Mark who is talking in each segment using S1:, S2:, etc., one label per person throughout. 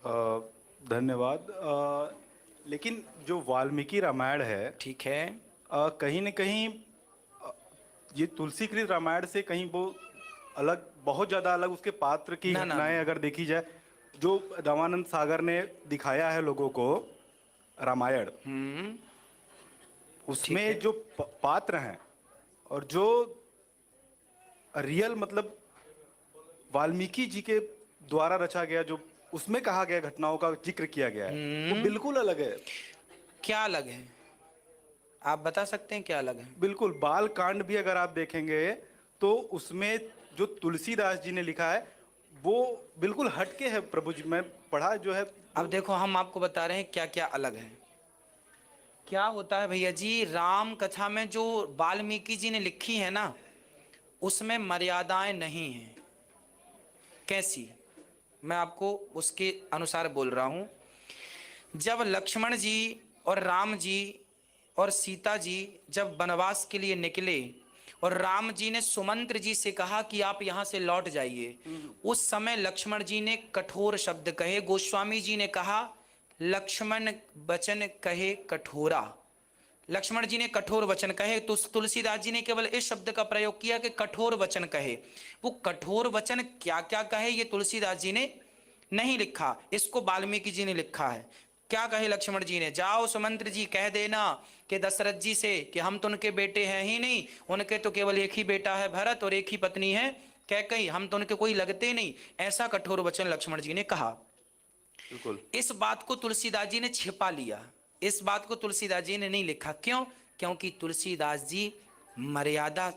S1: धन्यवाद। लेकिन जो वाल्मीकि रामायण है,
S2: ठीक है।
S1: कहीं न कहीं अ, ये तुलसीकृत रामायण से कहीं वो अलग, बहुत ज़्यादा अलग, उसके पात्र की
S2: ना ना ना।
S1: घटनाएं अगर देखी जाए, जो रामानंद सागर ने दिखाया है लोगों को रामायण,
S2: हम्म। ठीक है।
S1: उसमें जो पात्र हैं और जो रियल मतलब वाल्मीकि जी के द्वारा रचा गया, जो उसमें कहा गया घटनाओं का जिक्र किया गया है, वो
S2: हम्म।
S1: बिल्कुल अलग है।
S2: क्या अलग है? आप बता सकते हैं क्या अलग है?
S1: बिल्कुल, बाल कांड भी अगर आप देखेंगे तो उसमें जो तुलसीदास जी ने लिखा है वो बिल्कुल हटके है। प्रभु जी, मैं पढ़ा जो है
S2: अब
S1: वो।
S2: देखो, हम आपको बता रहे हैं क्या क्या अलग है। क्या होता है भैया जी, राम कथा में जो वाल्मीकि जी ने लिखी है ना, उसमें मर्यादाएं नहीं हैं। कैसी? मैं आपको उसके अनुसार बोल रहा हूं। जब लक्ष्मण जी और राम जी और सीता जी जब वनवास के लिए निकले, और राम जी ने सुमंत्र जी से कहा कि आप यहां से लौट जाइए, उस समय लक्ष्मण जी ने कठोर शब्द कहे। गोस्वामी जी ने कहा, लक्ष्मण वचन कहे कठोरा। लक्ष्मण जी ने कठोर वचन कहे, तो तुलसीदास जी ने केवल इस शब्द का प्रयोग किया कि कठोर वचन कहे। वो कठोर वचन क्या क्या कहे ये तुलसीदास जी ने नहीं लिखा, इसको वाल्मीकि जी ने लिखा है। क्या कहे लक्ष्मण जी ने, जाओ सुमंत्र जी कह देना कि दशरथ जी से कि हम तो उनके बेटे हैं ही नहीं, उनके तो केवल एक ही बेटा है भरत और एक ही पत्नी है कैकई, हम तो उनके कोई लगते नहीं। ऐसा कठोर वचन लक्ष्मण जी ने कहा।
S1: बिल्कुल।
S2: इस बात को तुलसीदास जी ने छिपा लिया, इस बात को तुलसीदास जी ने नहीं लिखा। क्यों? क्योंकि तुलसीदास जी मर्यादा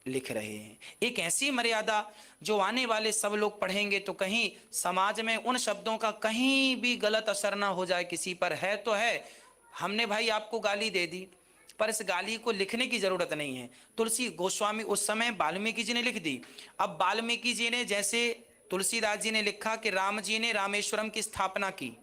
S2: लिख रहे हैं, एक ऐसी मर्यादा जो आने वाले सब लोग पढ़ेंगे तो कहीं समाज में उन शब्दों का कहीं भी गलत असर ना हो जाए किसी पर। है तो है, हमने भाई आपको गाली दे दी, पर इस गाली को लिखने की जरूरत नहीं है। तुलसी गोस्वामी उस समय वाल्मीकि जी ने लिख दी। अब वाल्मीकि जी ने जैसे तुलसीदास जी ने लिखा कि राम जी ने रामेश्वरम की स्थापना की,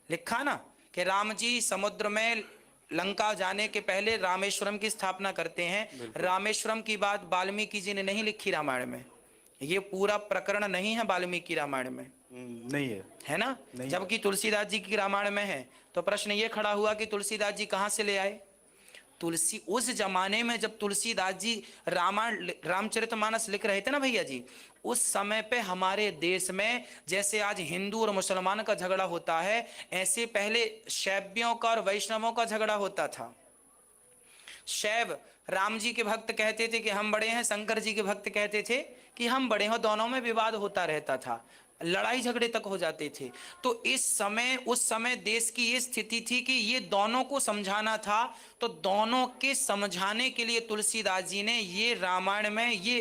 S2: लिखा ना कि राम जी समुद्र में लंका जाने के पहले रामेश्वरम की स्थापना करते हैं।
S1: बिल्कुल।
S2: रामेश्वरम की बात वाल्मीकि जी ने नहीं लिखी रामायण में, ये पूरा प्रकरण नहीं है वाल्मीकि रामायण में,
S1: नहीं है।
S2: है ना?
S1: नहीं है।
S2: जबकि तुलसीदास जी की रामायण में है। तो प्रश्न ये खड़ा हुआ कि तुलसीदास जी कहां से ले आए? तुलसी उस जमाने में जब तुलसीदास जी रामायण रामचरितमानस लिख रहे थे ना भैया जी, उस समय पे हमारे देश में जैसे आज हिंदू और मुसलमान का झगड़ा होता है, ऐसे पहले शैवियों का और वैष्णवों का झगड़ा होता था। शैव राम जी के भक्त कहते थे कि हम बड़े हैं, शंकर जी के भक्त कहते थे कि हम बड़े हैं, दोनों में विवाद होता रहता था, लड़ाई झगड़े तक हो जाते थे। तो इस समय उस समय देश की ये स्थिति थी कि ये दोनों को समझाना था। तो दोनों के समझाने के लिए तुलसीदास जी ने ये रामायण में ये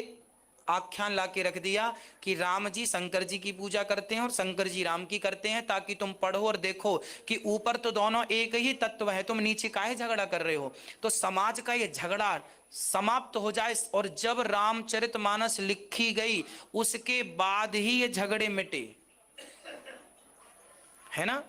S2: आख्यान ला के रख दिया कि राम जी शंकर जी की पूजा करते हैं और शंकर जी राम की करते हैं, ताकि तुम पढ़ो और देखो कि ऊपर तो दोनों एक ही तत्व है, तुम नीचे काहे झगड़ा कर रहे हो। तो समाज का ये झगड़ा समाप्त हो जाए। और जब रामचरितमानस लिखी गई उसके बाद ही ये झगड़े मिटे, है ना?